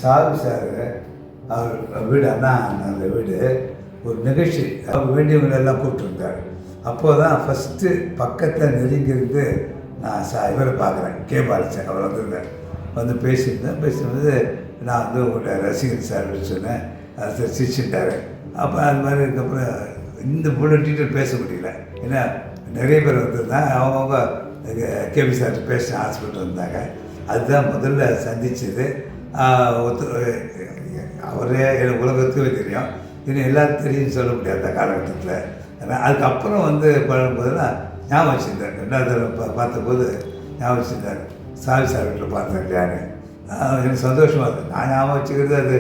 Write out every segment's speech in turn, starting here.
Sir sir அவர் வீடு அண்ணா அந்த வீடு ஒரு நிகழ்ச்சி அவர் வேண்டியவங்க எல்லாம் கூப்பிட்டுருந்தார். அப்போ தான் ஃபஸ்ட்டு பக்கத்தில் நெருங்கியிருந்து நான் இவரை பார்க்குறேன். பாலச்சன் அவர் வந்திருந்தார். வந்து பேசியிருந்தது நான் வந்து உங்களோட ரசிகன் சார் சொன்னேன். அது சிரிச்சுட்டார். அப்போ அது மாதிரி இதுக்கப்புறம் இந்த புள்ள டீட்டெயில் பேச முடியல. ஏன்னா நிறைய பேர் வந்திருந்தாங்க. அவங்கவுங்க கேபி சார்ட்டு பேச ஹாஸ்பிட்டல் இருந்தாங்க. அதுதான் முதல்ல சந்தித்தது. அவரே எனக்கு உலகத்துக்குமே தெரியும். இன்னும் எல்லாருக்கும் தெரியும்னு சொல்ல முடியாது அந்த காலகட்டத்தில். ஏன்னா அதுக்கப்புறம் வந்து பழகும்போதெல்லாம் ஞாபகம் வச்சுருந்தார். ரெண்டாவது பார்த்தபோது ஞாபகம் வச்சுருந்தார். சாவி சார் வீட்டில் பார்த்தேன் யார். எனக்கு சந்தோஷமாக இருக்குது. நான் ஞாபகம் வச்சுக்கிறது அது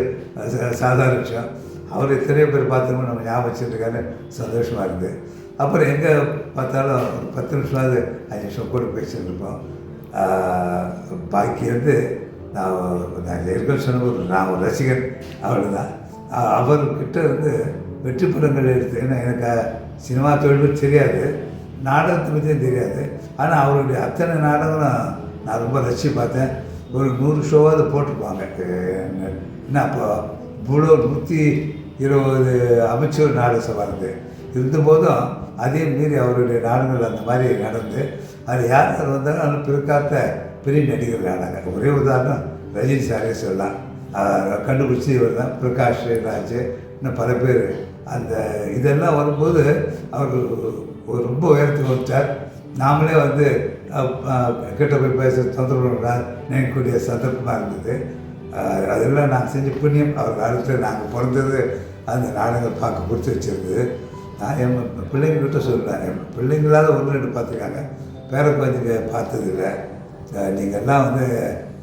சாதாரண விஷயம். அவர் எத்தனையோ பேர் பார்த்துக்கணும் நம்ம ஞாபகம் வச்சுருக்காரு. சந்தோஷமாக இருக்குது. அப்புறம் எங்கே பார்த்தாலும் ஒரு 10 நிமிஷமாவது 5 நிமிஷம் கூட பேசிட்டு இருப்போம். பாக்கி வந்து நான் ஏற்கனவே சொன்னபோது நான் ஒரு ரசிகன் அவ்வளோதான். அவர்கிட்ட வந்து வெற்றி படங்கள் எடுத்து, ஏன்னா எனக்கு சினிமா தொழில் தெரியாது, நாடகத்தை பற்றியும் தெரியாது. ஆனால் அவருடைய அத்தனை நாடகம் நான் ரொம்ப ரசித்து பார்த்தேன். ஒரு 100 ஷோவாவது போட்டிருப்பாங்க. என்ன அப்போ இவ்வளோ 120 அமைச்சர் நாடக சபை இருந்தபோதும் அதே மீறி அவருடைய நாடகங்கள் அந்த மாதிரி நடந்து அது யார் வந்தாலும் அது பிற்காத்த பெரிய நடிகர்கள் ஆனாங்க. ஒரே உதாரணம் ரஜினி சாரே சொல்லலாம். கண்டுபிடிச்சி இவர் தான் பிரகாஷ் ராஜ், இன்னும் பல பேர். அந்த இதெல்லாம் வரும்போது அவர் ரொம்ப உயரத்துக்கு வந்துட்டார். நாமளே வந்து கிட்ட போய் பேச தொந்தரவு நினைக்கக்கூடிய சந்தர்ப்பமாக இருந்தது. அதெல்லாம் நாங்கள் செஞ்ச புண்ணியம். அவர் காலத்தில் நாங்கள் பிறந்தது அந்த நாடகங்கள் பார்க்க கொடுத்து வச்சுருந்தது. நான் என் பிள்ளைங்கள்கிட்ட சொல்கிறேன். என் பிள்ளைங்களால் 1-2 பார்த்துருக்காங்க, பேர குழந்தைங்க பார்த்ததில்லை. நீங்கள்லாம் வந்து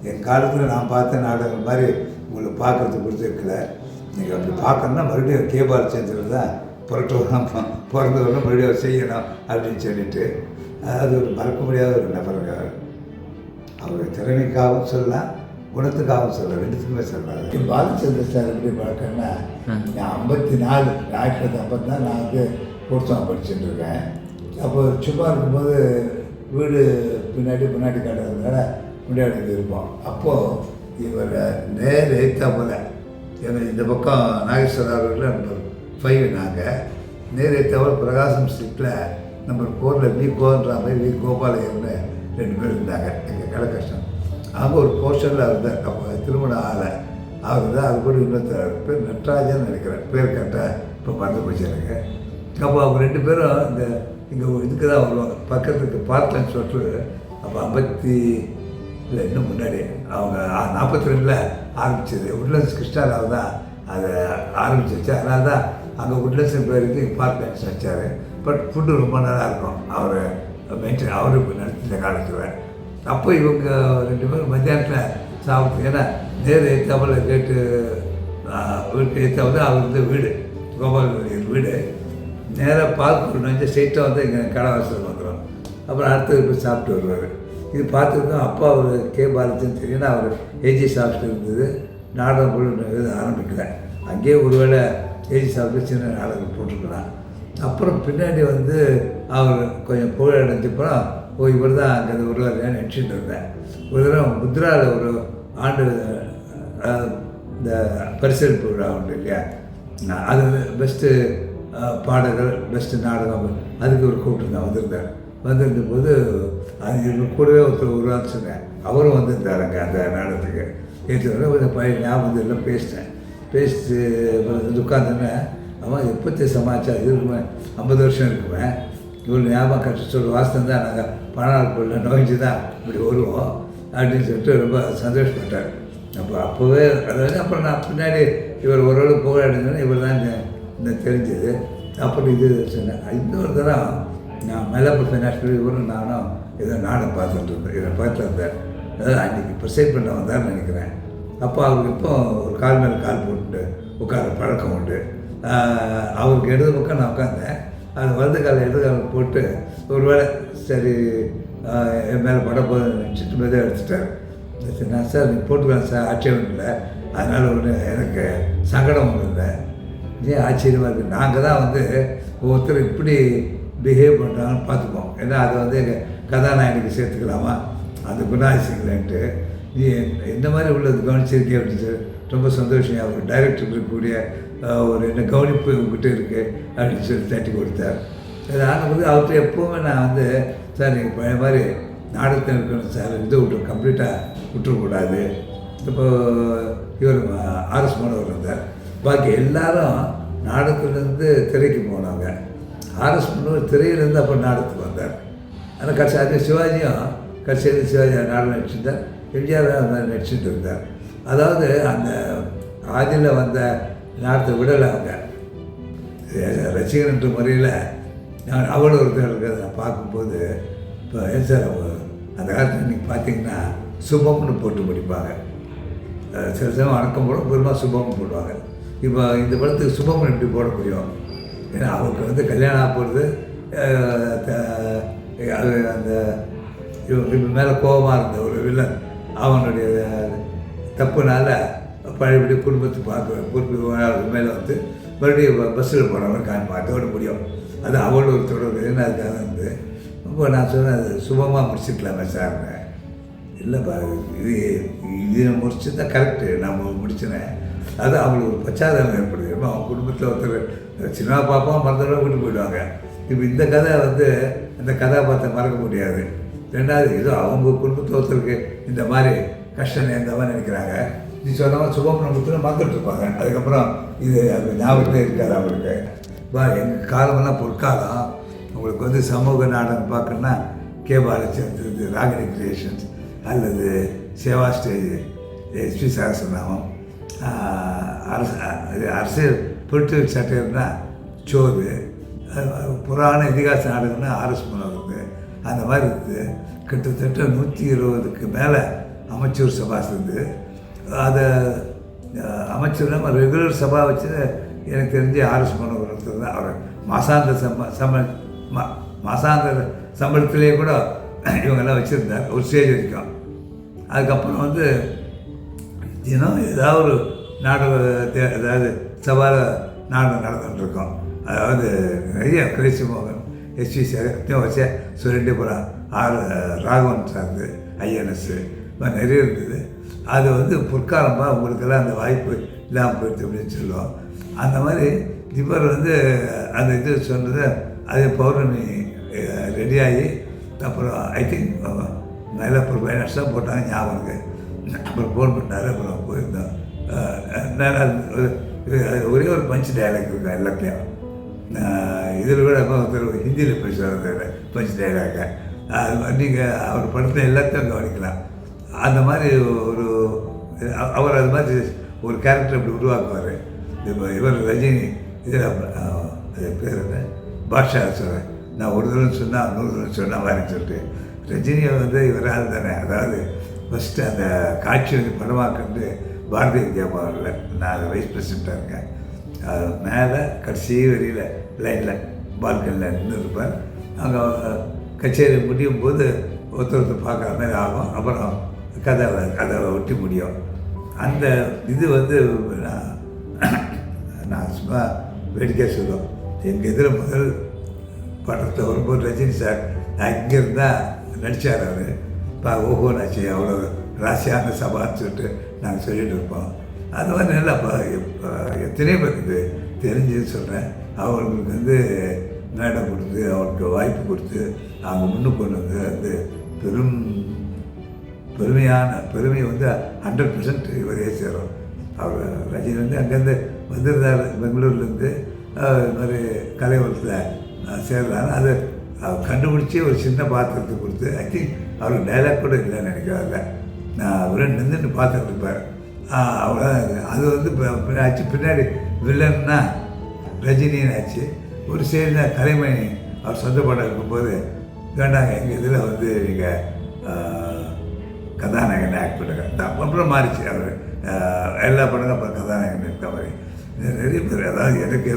என் காலத்தில் நான் பார்த்த நாடகங்கள் மாதிரி உங்களுக்கு பார்க்குறதுக்கு கொடுத்துருக்கல. நீங்கள் அப்படி பார்க்கணுன்னா மறுபடியும் பாலச்சந்திரன் தான் பிறந்தவரெலாம் மறுபடியும் செய்யணும் அப்படின்னு சொல்லிட்டு அது ஒரு மறக்க முடியாத ஒரு நபருங்க. அவர் திறமைக்காகவும் சொல்லலாம், குணத்துக்காகவும் சொல்லலாம், ரெண்டுத்துக்குமே சொல்லலாம். பாலச்சந்திர சார் எப்படி பழக்கம்னா, நான் 54 1954 நான் வந்து கோர்ஸாக படிச்சுட்டு இருக்கேன். அப்போ சும்மா இருக்கும்போது வீடு பின்னாடி காட்டுறதுனால முன்னாடி இருப்போம். அப்போது இவர் நேர் எழுத்தா போல் எங்கள் இந்த பக்கம் நாகேஸ்வர அவர்களில் நம்பர் 5 நாங்கள் நேர் எழுத்தாவில் பிரகாசம் ஸ்ட்ரீட்டில் நம்பர் 4 வி கோன்ற மாதிரி வி கோபாலயர்னு 2 பேர் இருந்தாங்க. எங்கள் கடை கஷ்டம். அவங்க ஒரு போஸ்டரில் இருந்தார். அப்போ திருமணம் ஆலை அவர் தான். அது கூட இன்னொருத்தர் பேர் நட்ராஜன் நினைக்கிறேன், பேர் கரெக்டாக இப்போ மறந்து போச்சு எனக்கு. அப்போ அவங்க 2 பேரும் இந்த இங்கே இதுக்கு தான் வருவாங்க, பக்கத்துக்கு பார்ட்லன்ஸ் சொல்லிட்டு. அப்போ 50 இல்லை இன்னும் முன்னாடி அவங்க 42 ஆரம்பிச்சது. உட்லண்ட்ஸ் கிருஷ்ணாராவ் தான் அதை ஆரம்பிச்சிருச்சு. அதனால தான் அங்கே உட்லண்ட்ஸ் பேருக்கு பார்ட்லன்ஸ் வச்சார். பட் ஃபுட்டு ரொம்ப நல்லா இருக்கும். அவர் மெயின்டைன் அவரு இப்போ நடத்தின காலத்தில். அப்போ இவங்க 2 பேரும் மத்தியானத்தில் சாப்பிட்டு, ஏன்னா நேர் ஏற்றாமல் கேட்டு வீட்டு ஏற்றாவது அவர் வந்து வீடு கோபால் வீடு நேராக பார்க்க நினச்சி ஸ்ட்ரெயிட்டாக வந்து இங்கே கடவாசல் வந்துடும். அப்புறம் அடுத்தது போய் சாப்பிட்டு வருவார். இது பார்த்துருக்கோம். அப்பா அவர் பாலச்சந்திரன் தெரியும்னா அவர் ஏஜி சாப்பிட்டு இருந்தது. நாடகம் கூட ஆரம்பிக்கல. அங்கேயே ஒருவேளை ஏஜி சாப்பிட்டு சின்ன நாடகம் போட்டிருக்கலாம். அப்புறம் பின்னாடி வந்து அவர் கொஞ்சம் புகழ் அடைஞ்சப்பறம் இவர் தான் அங்கே வருவார் நினச்சிட்டு இருந்தேன். ஒரு தடவை முத்ராவில் ஒரு ஆண்டு இந்த பரிசளிப்பு விழா உண்டு இல்லையா, அது பெஸ்ட்டு பாடல்கள் பெஸ்ட்டு நாடகம் அதுக்கு ஒரு கூப்பிட்டு வந்திருந்தார். வந்திருந்தபோது அது கூடவே ஒருத்தர் வருவான்னு சொன்னேன். அவரும் வந்திருந்தார் அங்கே அந்த நாடகத்துக்கு. ஏற்று கொஞ்சம் பழைய ஞாபகம் எல்லாம் பேசிட்டு உட்காந்துன்னு அவன் எப்போத்தி சமாச்சாரம் இருக்குமே 50 வருஷம் இருக்குமே இவ்வளோ ஞாபகம் கஷ்ட சொல்ல வாசம் தான் நாங்கள் 14 பொருள் நோய்ச்சி தான் இப்படி வருவோம் அப்படின்னு சொல்லிட்டு ரொம்ப சந்தோஷப்பட்டார். அப்போவே அதாவது அப்புறம் நான் பின்னாடி இவர் ஓரளவு புகழடைஞ்சோன்னா இவர் தான் இந்த தெரிஞ்சது. அப்புறம் இது சொன்னேன். இன்னொரு தரம் நான் மயிலாப்பூர் ஃபைனான்ஸ் இவரும் நானும் ஏதோ நாடகம் பார்த்துட்டு இருந்தேன். இதை பார்த்துருந்தேன். அதாவது அன்றைக்கி ப்ரிசைட் பண்ண வந்தார்னு நினைக்கிறேன். அப்போ அவருக்கு இப்போ ஒரு கால் மேலே கால் போட்டு உட்கார பழக்கம் உண்டு. அவருக்கு இடது பக்கம் நான் உட்காந்தேன். அது வலது காலை இடது காலம் போட்டு ஒரு வேளை சரி என் மேலே பட போதுன்னு நினச்சிட்டு மெதுவாக எடுத்துட்டார். நான் சார் நீ போட்டுக்கலாம் சார், ஆட்சேபம் இல்லை, அதனால் ஒன்று எனக்கு சங்கடம் ஒன்றும் இல்லை. ஏன் ஆச்சரியமாக இருக்குது. நாங்கள் தான் வந்து ஒவ்வொருத்தர் இப்படி பிஹேவ் பண்ணுறாங்கன்னு பார்த்துப்போம். ஏன்னா அதை வந்து எங்கள் கதாநாயகனுக்கு சேர்த்துக்கலாமா அந்த குணாதிசயங்களேன்ட்டு நீ எந்த மாதிரி உள்ளது கவனிச்சிருக்கே அப்படின்னு ரொம்ப சந்தோஷம். அவர் டைரக்டர் இருக்கக்கூடிய ஒரு என்ன கவனிப்பு உங்ககிட்ட இருக்குது அப்படின்னு சொல்லி தட்டி கொடுத்தார். அது ஆனபோது அவர்கிட்ட எப்போவுமே நான் வந்து சார் நீங்கள் பழைய மாதிரி நாடகத்தில் இருக்கணும் சார், இதை கம்ப்ளீட்டாக விட்டுறக்கூடாது. இப்போ இவர் ஆர்எஸ் மனோகர் இருந்தார். பாக்கி எல்லாரும் நாடகத்துலேருந்து திரைக்கு போனாங்க. ஆர்எஸ் மனோகர் திரையிலேருந்து அப்போ நாடகத்துக்கு வந்தார். ஆனால் கடைசி அதே சிவாஜியும் கடைசியில் சிவாஜி நாடகம் நடிச்சிருந்தார். எம்ஜிஆர் நடிச்சுட்டு இருந்தார். அதாவது அந்த ஆதியில் வந்த நாடகத்தை விடலை அவங்க. ரசிகன் என்ற முறையில் நான் அவ்வளோ இருக்கிறத நான் பார்க்கும்போது இப்போ ஏன் சார் அந்த காலத்தில் நீங்கள் பார்த்தீங்கன்னா சுபம்னு போட்டு படிப்பாங்க. சில சமயம் வணக்கம் போட பெருமாள் சுபம்னு போடுவாங்க. இப்போ இந்த படத்துக்கு சுபம்னு எப்படி போட முடியும்? ஏன்னா அவருக்கு வந்து கல்யாணம் ஆக போகிறது அது அந்த இவங்க மேலே கோபமாக இருந்த ஒரு வில்லன் அவனுடைய தப்புனால பழையபடி குடும்பத்தை பார்க்க மேலே வந்து மறுபடியும் பஸ்ஸில் போகிறவங்க காண்பாத்தோட முடியும். அது அவ்வளோ ஒரு தொடர்பு. ஏன்னா அதுக்காக வந்து இப்போ நான் சொன்னேன் அது சுபமாக முடிச்சுக்கலாமே சார்னு. இல்லைப்பா இது முடிச்சு தான் கரெக்டு, நான் முடிச்சினேன். அது அவங்களுக்கு ஒரு பச்சாதாபம் ஏற்படுது. அவங்க குடும்பத்தில் ஒருத்தர் சின்ன பாப்பா மறந்தோட விட்டு போயிடுவாங்க. இப்போ இந்த கதை வந்து அந்த கதாபாத்திரம் மறக்க முடியாது. ரெண்டாவது ஏதோ அவங்க குடும்பத்தில் ஒருத்தருக்கு இந்த மாதிரி கஷ்டம் இந்த மாதிரி நினைக்கிறாங்க. நீ சொன்ன மாதிரி சுபமணபுரத்தில் மறந்துட்டு இருப்பாங்க. அதுக்கப்புறம் இது அது ஞாபகத்தே இருக்காது அவங்களுக்கு. எங்கள் காலமெல்லாம் பொற்காலம். உங்களுக்கு வந்து சமூக நாடகம் பார்க்கணுன்னா கே பாலச்சந்திரன், ராகினி கிரியேஷன்ஸ் அல்லது சேவா ஸ்டேஜ், எஸ்பி சகசநாமம், அரசியல் பொலிட்டிக்கல் சட்டைன்னா சோறு, புராண இதிகாச நாடகம்னா ஆர்எஸ் மனோகர். அந்த மாதிரி இருக்குது. கிட்டத்தட்ட 120க்கு மேலே அமைச்சர் சபா இருக்குது. அதை அமைச்சர் நம்ம ரெகுலர் சபா வச்சு எனக்கு தெரிஞ்சு ஆர்எஸ் மனோகர் தான். அவர் மாசாந்திர சம்பளத்திலே கூட இவங்கெல்லாம் வச்சுருந்தார் ஒரு ஸ்டேஜ் வரைக்கும். அதுக்கப்புறம் வந்து தினம் ஏதாவது ஒரு நாடக ஏதாவது சபாவில் நாடகம் நடந்துகிட்ருக்கோம். அதாவது நிறைய கிரேசி மோகன், எஸ்வி சேகத்தையும் வச்ச சொல்லிட்டு போகிறான். ராகவன் சார்ந்து ஐஎன்எஸ்ஸு நிறைய இருந்தது. அது வந்து பொற்காலமாக உங்களுக்கெல்லாம் அந்த வாய்ப்பு இல்லாமல் போயிடுது அப்படின்னு சொல்லுவோம். அந்த மாதிரி இவர் வந்து அந்த இது சொன்னதை அது பௌர்ணமி ரெடியாகி அப்புறம் ஐ திங்க் மயிலாப்பூர் பைனான்ஸ் தான் போட்டாங்க ஞாபகம். அப்புறம் ஃபோன் பண்ணார். அப்புறம் போயிருந்தோம். ஒரே ஒரு பஞ்ச் டைலாக் இருக்கும் எல்லாத்தையும். இதில் கூட ஒருத்தர் ஹிந்தியில் பேசுவார் பஞ்ச் டைலாக. அது நீங்கள் அவர் படத்தில் எல்லாத்தையும் கவனிக்கலாம். அந்த மாதிரி ஒரு அவர் அது மாதிரி ஒரு கேரக்டர் அப்படி உருவாக்குவார். இப்போ இவர் ரஜினி இதில் அது பேர் என்ன பாட்ஷா சொல்கிறேன். நான் ஒரு தடவை சொன்னால் 100 தடவை சொன்னால் மாதிரி சொல்லிட்டு ரஜினியை வந்து இவரால் தானே. அதாவது ஃபஸ்ட்டு அந்த காட்சி வந்து படமாக்கண்டு பாரதிய வித்யா பவனில் நான் அதை வைஸ் பிரசிடெண்ட்டாக இருக்கேன். அது மேலே கடைசி வரியில் லைனில் பால்கனியில் நின்று இருப்பேன். அங்கே கச்சேரி முடியும் போது ஒருத்தர் பார்க்குற மாதிரி ஆகும். அப்புறம் கதை ஒட்டி முடியும். அந்த இது வந்து நான் சும்மா வேடிக்கை சொல்லுவோம். எங்கள் இதில் முதல் படத்தை வரும்போது ரஜினி சார் நான் இங்கே இருந்தால் நடித்தார். அவர் ஓஹோ நாச்சு அவ்வளோ ராசியான சபான்னு சொல்லிட்டு நாங்கள் சொல்லிட்டு இருப்போம். அது மாதிரி நல்லா எத்தனையோ பேருக்கு தெரிஞ்சுன்னு சொல்கிறேன். அவங்களுக்கு வந்து மேடம் கொடுத்து அவருக்கு வாய்ப்பு கொடுத்து அவங்க முன்னுக்கு கொண்டு வந்து பெருமையை வந்து 100% இவரே சேரும். அவர் ரஜினி வந்து அங்கேருந்து வந்திருந்தார் பெங்களூர்லேருந்து. இது மாதிரி கலைவரத்தில் சேர்றாரு. அது அவர் கண்டுபிடிச்சி ஒரு சின்ன பாத்திரத்தை கொடுத்து ஐ திங்க் அவருக்கு டைலாக் கூட இல்லைன்னு நினைக்கிறாங்க. நான் அவரை நின்றுட்டு பார்த்துட்டு இருப்பார். அவ்வளோ அது வந்து ஆச்சு. பின்னாடி வில்லன்னா ரஜினின்னு ஆச்சு. ஒரு சைடு கலைமணி அவர் சொந்த படம் இருக்கும்போது வேண்டாங்க எங்கள் இதில் வந்து நீங்கள் கதாநாயகனை ஆக்ட் பண்ணுங்க. அப்புறம் மாறிச்சு. அவர் எல்லா படங்களும் அப்புறம் கதாநாயகன் இருக்க மாதிரி நிறைய பேர். அதாவது எனக்கு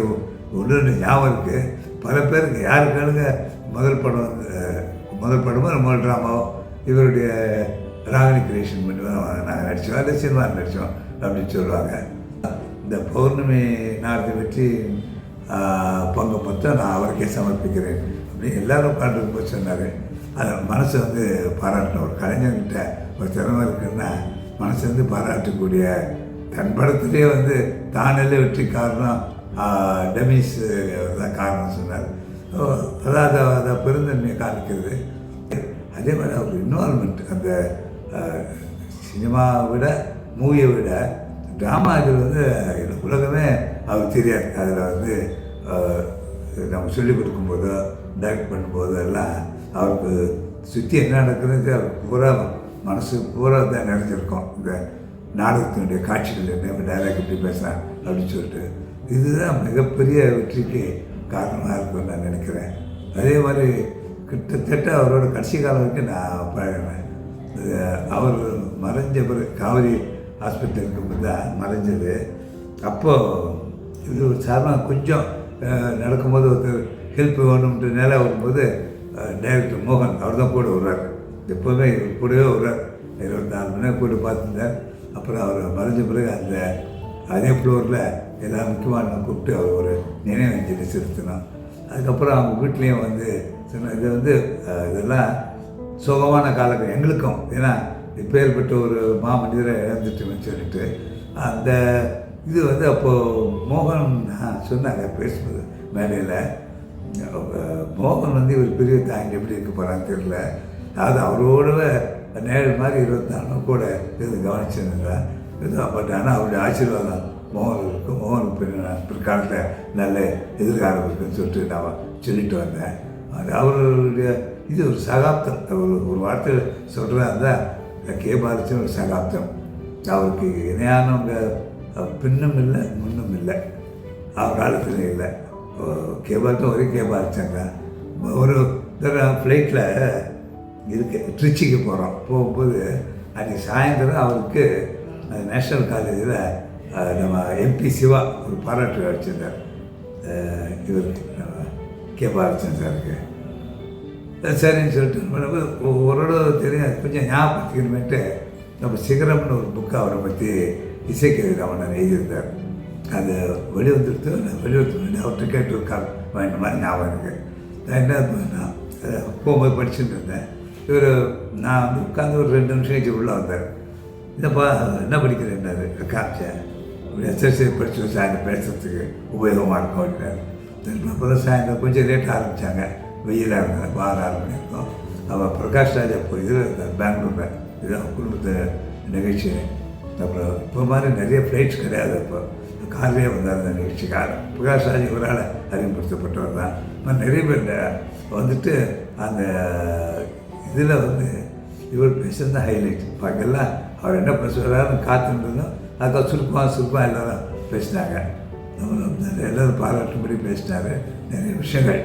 ஒன்று ஞாபகம் இருக்குது. பல பேருக்கு யாருக்கானுங்க முதல் படமோ முதல் ட்ராமாவோ இவருடைய ராகினி கிரியேஷன் பண்ணி நாங்கள் நடித்தோம், இல்லை சினிமா நடித்தோம் அப்படின்னு சொல்லுவாங்க. இந்த பௌர்ணமி நாடகத்தை வச்சு பங்கு மொத்தம் நான் அவருக்கே சமர்ப்பிக்கிறேன் அப்படின்னு எல்லோரும் உட்காந்துருக்கும் போது சொன்னார். அதை மனசை வந்து பாராட்டணும். ஒரு கலைஞர்கிட்ட ஒரு திறமை இருக்குன்னா மனசை வந்து பாராட்டக்கூடிய தன் படத்துலேயே வந்து தானே வெற்றி காரணம் டெமிஸ் தான் காரணம் சொன்னார். அதாவது அதை பெருந்தன்மையை காமிக்கிறது. அதே மாதிரி அவர் இன்வால்மெண்ட் அந்த சினிமாவை விட மூவியை விட ட்ராமா இதில் வந்து உலகமே அவருக்கு தெரியாது. அதில் வந்து நம்ம சொல்லிக் கொடுக்கும்போதோ டைரக்ட் பண்ணும்போதோ எல்லாம் அவருக்கு சுற்றி என்ன நடக்குதுன்னு பூரா மனசு பூரா தான் நிறைஞ்சிருக்கோம். இந்த நாடகத்தினுடைய காட்சிகள் என்ன டைரக்ட் எப்படி பேசுகிறேன் அப்படின்னு சொல்லிட்டு இதுதான் மிகப்பெரிய வெற்றிக்கு காரணமாக இருக்கும்னு நான் நினைக்கிறேன். அதே மாதிரி கிட்டத்தட்ட அவரோட கடைசி காலம் வரைக்கும் நான் பழகினேன். அவர் மறைஞ்ச பிறகு காவேரி ஹாஸ்பிட்டலுக்கு தான் மறைஞ்சது. அப்போது இது ஒரு சாதாரண கொஞ்சம் நடக்கும்போது ஒருத்தர் ஹெல்ப் வேணும்ட்டு நேராக வரும்போது டைரக்டர் மோகன் அவர் தான் கூட வருவார். எப்போவுமே கூடவே வருவார். 24 மணி நேரம் கூட பார்த்துருந்தார். அப்புறம் அவர் மறைஞ்ச பிறகு அந்த அதே ஃப்ளோரில் எல்லாம் முக்கியமான கூப்பிட்டு அவர் ஒரு நினைவு அஞ்சலி செலுத்தினோம். அதுக்கப்புறம் அவங்க வீட்லேயும் வந்து சொன்ன இது வந்து இதெல்லாம் சுகமான காலங்கள் எங்களுக்கும். ஏன்னா இப்பேற்பட்ட ஒரு மாமனிதரை இழந்துட்டுன்னு சொல்லிட்டு அந்த இது வந்து அப்போது மோகன் சொன்னாங்க பேசும்போது மேடையில். மோகன் வந்து இவர் பெரிய தாங்கி எப்படி இருக்க போகிறான்னு தெரியல. அதாவது அவரோட நேரில் மாதிரி 24 கூட இது கவனிச்சிருந்தா இது. பட் ஆனால் அவருடைய ஆசீர்வாதம் மோகன் இருக்கும். மோகனுக்கு பிற்காலத்தில் நல்ல எதிர்காலம் இருக்குன்னு சொல்லிட்டு நான் சொல்லிட்டு வந்தேன். அது அவருடைய இது ஒரு சகாப்தம். ஒரு வார்த்தையில் சொல்கிறதா இருந்தால் கே பாலச்சந்திரன் ஒரு சகாப்தம். அவருக்கு இணையானவங்க பின்னும் இல்லை முன்னும் இல்லை. அவர் காலத்தில் இல்லை. கே பாலச்சந்திரன் ஒரே கே பாலச்சந்திரன். ஒரு தடவை ஃப்ளைட்டில் இதுக்கு ட்ரிச்சிக்கு போகும்போது அன்றைக்கி சாயந்தரம் அவருக்கு நேஷ்னல் காலேஜில் நம்ம எம்பி சிவா ஒரு பாராட்டு வச்சுருந்தார் இவருக்கு கே பாலச்சந்திரன் சாருக்கு. சரின்னு சொல்லிட்டு ஒரு தெரியும் கொஞ்சம் ஞாபகத்துக்குமேட்டு நம்ம சிகரம்னு ஒரு புக்கு அவரை பற்றி இசைக்கவி ரமணன் எழுதியிருந்தார். அது வெளிவந்துடுத்து அவர்கிட்ட கேட்டு ஒரு கால் வாங்கின மாதிரி ஞாபகம் இருக்குது. நான் என்ன பண்ணேன் போகும்போது படிச்சுட்டு இருந்தேன். இவர் நான் வந்து உட்காந்து ஒரு 2 நிமிஷம் கழிச்சு உள்ளே வந்தார். இதப்பா என்ன படிக்கிறேன்னாரு காமிச்சேன். எஸ்எஸ்சி படிச்சு சாயந்தரம் பேசுறதுக்கு உபயோகமாக இருக்கும் அப்படின்னாரு. திரும்ப அப்புறம் சாயந்தரம் கொஞ்சம் லேட்டாக ஆரம்பித்தாங்க. வெயிலாக இருந்தேன். 6 மணி இருக்கும். அவள் பிரகாஷ் ராஜ் அப்போ இதில் இருந்தார் பெங்களூரில். இதுதான் குடும்பத்தை நிகழ்ச்சி. அப்புறம் இப்போ மாதிரி நிறைய ஃப்ளைட்ஸ் கிடையாது. அப்போ காலையே வந்தார் அந்த நிகழ்ச்சிக்காக. பிரகாஷ் ராஜ் இவரால் அறிமுகப்படுத்தப்பட்டவர் தான். நிறைய பேர் வந்துட்டு அந்த இதில் வந்து இவர் பேசுகிறது தான் ஹைலைட். பாக்கெல்லாம் அவர் என்ன பேசுகிறாருன்னு காத்துருந்தோம். அதுக்காக சுருக்கமாக எல்லோரும் பேசினாங்க. எல்லோரும் பாராட்டும்படி பேசினார். நிறைய விஷயங்கள்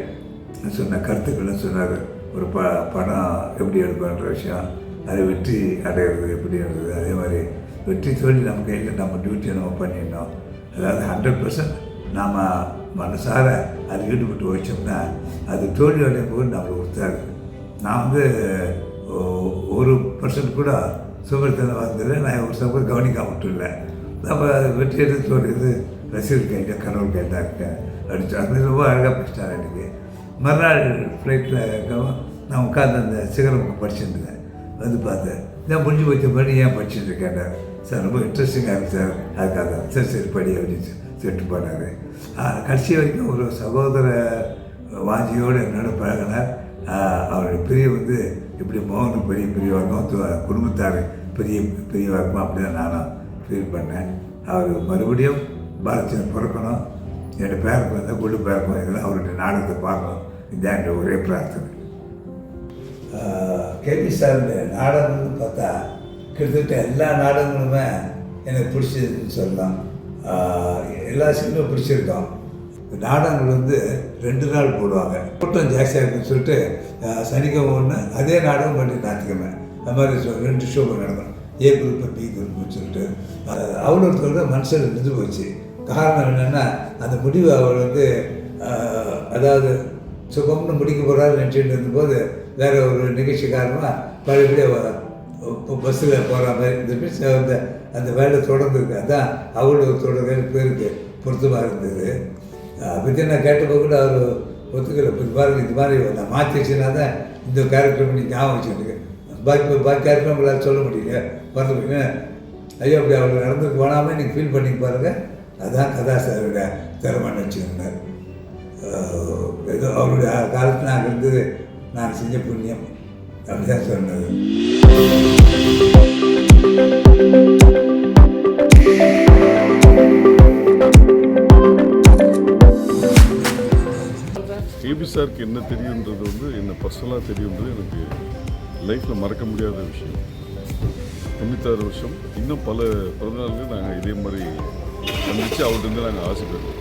சொன்ன கருத்துக்களும் சொன்னார். ஒரு படம் எப்படி எடுக்கணுன்ற விஷயம், அது வெற்றி அடைகிறது எப்படி இருந்தது. அதே மாதிரி வெற்றி தோல்வி நம்ம கையில், நம்ம டியூட்டியை நம்ம பண்ணிடணும். அதாவது 100% நாம் மனசார அது ஈடுபட்டு வச்சோம்னா அது தோல்வி அடையும் போது நம்மளுக்கு கொடுத்தாரு. நான் வந்து 1% கூட சுகத்தனை வந்ததில்லை. நான் ஒரு சமயம் கவனிக்காம விட்டுல. நம்ம வெற்றி எடுத்து தோல்வி ரசிகர் கையில் கடவுள் கையில் தான் இருக்கேன் அடிச்சு. அது ரொம்ப அழகாக பேசிட்டார். எனக்கு மறுநாள் ஃப்ளைட்டில் இருக்கவும் நான் உட்காந்து அந்த சிகரம் படிச்சுருந்தேன். வந்து பார்த்தேன். நான் முடிஞ்சு வச்ச படி ஏன் படிச்சுட்டு இருக்கேன் சார், ரொம்ப இன்ட்ரெஸ்டிங்காக இருக்குது சார், அதுக்காக சரி படி அப்படின்னு சொல்லிட்டு போனார். கடைசி வரைக்கும் ஒரு சகோதர வாஞ்சியோடு என்னோட பழகினார். அவருடைய பிரிவு வந்து இப்படி மோகனும் பெரிய பிரிவாகும், குடும்பத்தார் பிரிவாகும் அப்படி தான் நானும் ஃபீல் பண்ணேன். அவர் மறுபடியும் பாலச்சந்திரன் பிறக்கணும், என்னோடய பேருக்கு வந்தால் கொண்டு பேருக்கும், இதெல்லாம் அவருடைய நாடகத்தை பார்க்கணும், இதுதான் என்ற ஒரே பிரார்த்தனை. கேபி சாருடைய நாடகம்னு பார்த்தா கிட்டத்தட்ட எல்லா நாடகங்களுமே எனக்கு பிடிச்சதுன்னு சொல்லலாம். எல்லா சீனும் பிடிச்சிருக்கோம். நாடகங்கள் வந்து 2 நாள் போடுவாங்க. கூட்டம் ஜாஸ்தியாக இருக்குன்னு சொல்லிட்டு சனிக்கிழமை ஒன்று அதே நாடகம் பண்ணி ஞாயிற்றுக்கிழமை அந்த மாதிரி 2 ஷோ நடக்கும். ஏ குரூப்பு பி குரூப்புன்னு சொல்லிட்டு அவ்வளோ ஒருத்தரோட மனுஷன் நின்று போச்சு. காரணம் என்னென்னா அந்த முடிவு அவர் வந்து அதாவது சுகம்னு முடிக்க போகிறாரு நினச்சிட்டு இருந்தபோது வேறு ஒரு நிகழ்ச்சி காரணமாக பழையபடியாக பஸ்ஸில் போகிற மாதிரி இந்த அந்த வேலை தொடர்ந்துருக்கு. அதுதான் அவ்வளோ தொடர்ந்து பேருக்கு பொருத்தமாக இருந்தது. பற்றி நான் கேட்டப்போ கூட அவர் ஒத்துக்கலை. இது மாதிரி நான் மாற்றி வச்சுனா தான் இந்த கேரக்டர் பண்ணி ஞாபகம் வச்சுருக்கு. பாக்கி கேரக்டர் உங்களால் சொல்ல முடியல மறந்து ஐயோ அப்படி அவர் நடந்து போனாமல் நீங்கள் ஃபீல் பண்ணி பாருங்கள். அதுதான் கதாசாரோட திறமைன்னு வச்சுக்கோங்க. ஏதோ அவருடைய காலத்தில் நாங்கள் இருந்தது நான் செஞ்ச புண்ணியம் அப்படிதான் சொன்னது. ஏபி சாருக்கு என்ன தெரியுன்றது வந்து என்ன பர்சனலாக தெரியுன்றது எனக்கு லைஃப்பில் மறக்க முடியாத விஷயம். 96 வருஷம் இன்னும் பல பிறந்தநாளுக்கு நாங்கள் இதே மாதிரி சந்திச்சு அவர்கிட்ட நாங்கள் ஆசைப்படுறோம்.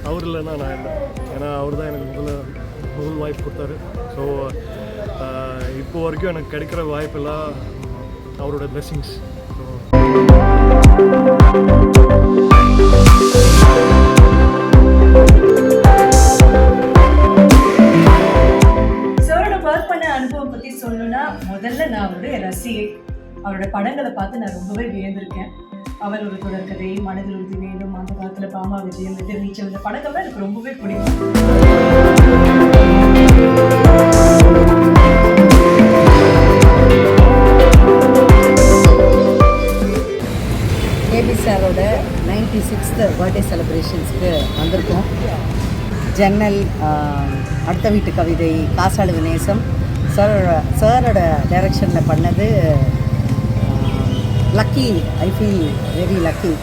அவர் இல்லைன்னா நான் இல்லை, ஏன்னா அவர் தான் எனக்கு முதல் வாய்ப்பு கொடுத்தாரு. ஸோ இப்போ வரைக்கும் எனக்கு கிடைக்கிற வாய்ப்பெல்லாம் அவரோட பிளெஸிங்ஸ். சாரோட ஒர்க் பண்ண அனுபவம் பற்றி சொல்லணும்னா, முதல்ல நான் அவருடைய ரசிகை. அவரோட படங்களை பார்த்து நான் ரொம்பவே வியந்திருக்கேன். அவர் ஒரு தொடர்கதை, மனதில் உறுதி வேண்டும், அந்த காலத்தில் பாமா விஜயம், எதிர்நீச்சல், இந்த படங்கள்லாம் எனக்கு ரொம்பவே பிடிக்கும். ஏபி சாரோட 96th பர்த்டே செலிப்ரேஷன்ஸ்க்கு வந்திருக்கோம். ஜன்னல், அடுத்த வீட்டு கவிதை, காசாடு விநேசம் சாரோட டைரக்ஷனில் பண்ணது. Lucky, I feel very lucky.